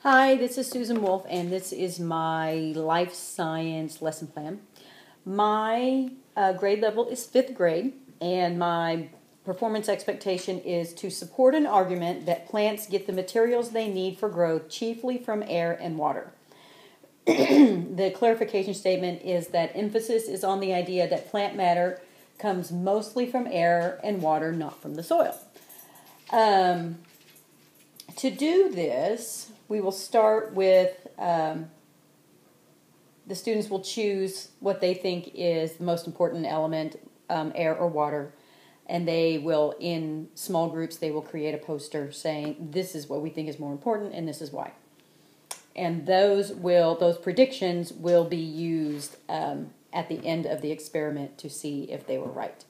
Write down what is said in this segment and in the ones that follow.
Hi, this is Susan Wolfe, and this is my life science lesson plan. My grade level is 5th grade, and my performance expectation is to support an argument that plants get the materials they need for growth chiefly from air and water. The clarification statement is that emphasis is on the idea that plant matter comes mostly from air and water, not from the soil. To do this, we will start with, the students will choose what they think is the most important element, air or water, and they will, in small groups, they will create a poster saying, this is what we think is more important, and this is why. And those predictions will be used at the end of the experiment to see if they were right,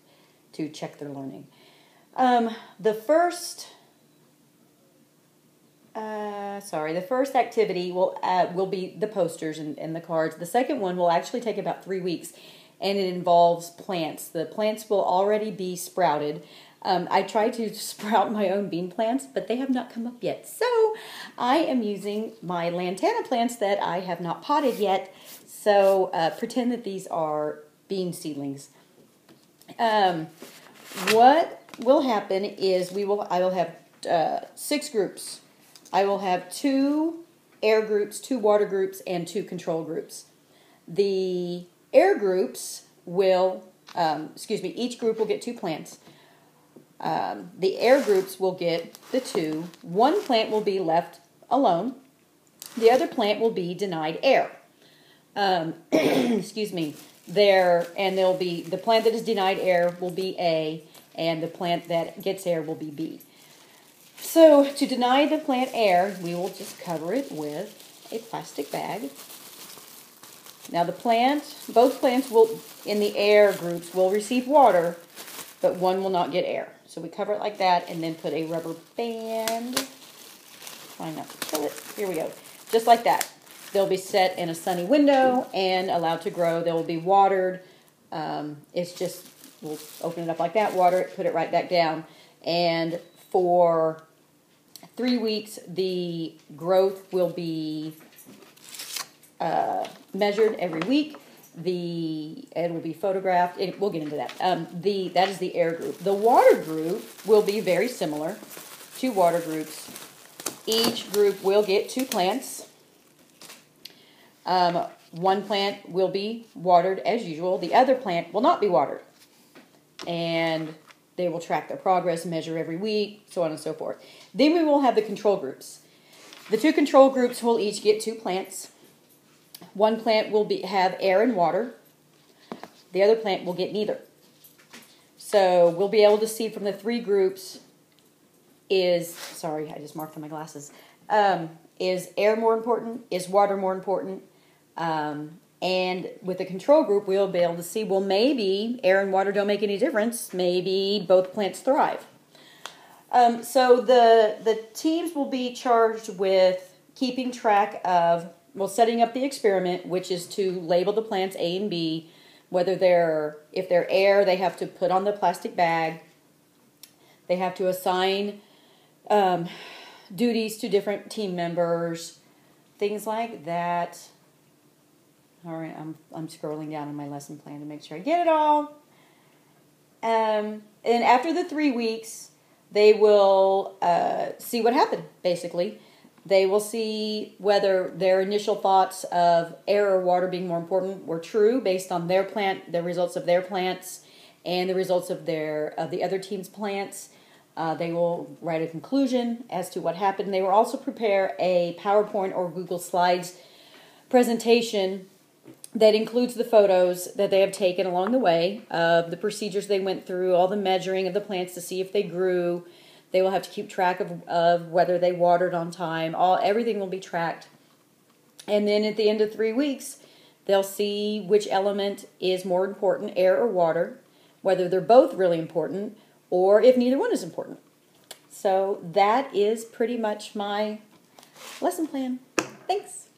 to check their learning. The first activity will be the posters and the cards. The second one will actually take about 3 weeks, and it involves plants. The plants will already be sprouted. I tried to sprout my own bean plants, but they have not come up yet. So I am using my lantana plants that I have not potted yet. So pretend that these are bean seedlings. What will happen is I will have 6 groups. I will have 2 air groups, 2 water groups, and 2 control groups. The air groups will, each group will get 2 plants. The air groups will get the 2. One plant will be left alone. The other plant will be denied air. And there'll be, the plant that is denied air will be A, and the plant that gets air will be B. So, to deny the plant air, we will just cover it with a plastic bag. Now both plants in the air groups will receive water, but one will not get air. So we cover it like that and then put a rubber band. Try not to kill it. Here we go. Just like that. They'll be set in a sunny window and allowed to grow. They will be watered. We'll open it up like that, water it, put it right back down. And for 3 weeks, the growth will be measured every week. It will be photographed. We'll get into that. That is the air group. The water group will be very similar. 2 water groups. Each group will get 2 plants. One plant will be watered as usual. The other plant will not be watered. And they will track their progress, measure every week, so on and so forth. Then we will have the control groups. The 2 control groups will each get 2 plants. One plant will have air and water. The other plant will get neither. So we'll be able to see from the 3 groups I just marked on my glasses. Is air more important? Is water more important? And with the control group, we'll be able to see, well, maybe air and water don't make any difference. Maybe both plants thrive. So the teams will be charged with keeping track of, setting up the experiment, which is to label the plants A and B. If they're air, they have to put on the plastic bag. They have to assign duties to different team members, things like that. All right, I'm scrolling down on my lesson plan to make sure I get it all. And after the 3 weeks, they will see what happened, basically. They will see whether their initial thoughts of air or water being more important were true based on the results of their plants and the results of the other team's plants. They will write a conclusion as to what happened. They will also prepare a PowerPoint or Google Slides presentation that includes the photos that they have taken along the way of the procedures they went through, all the measuring of the plants to see if they grew. They will have to keep track of whether they watered on time. Everything will be tracked. And then at the end of 3 weeks, they'll see which element is more important, air or water, whether they're both really important, or if neither one is important. So that is pretty much my lesson plan. Thanks.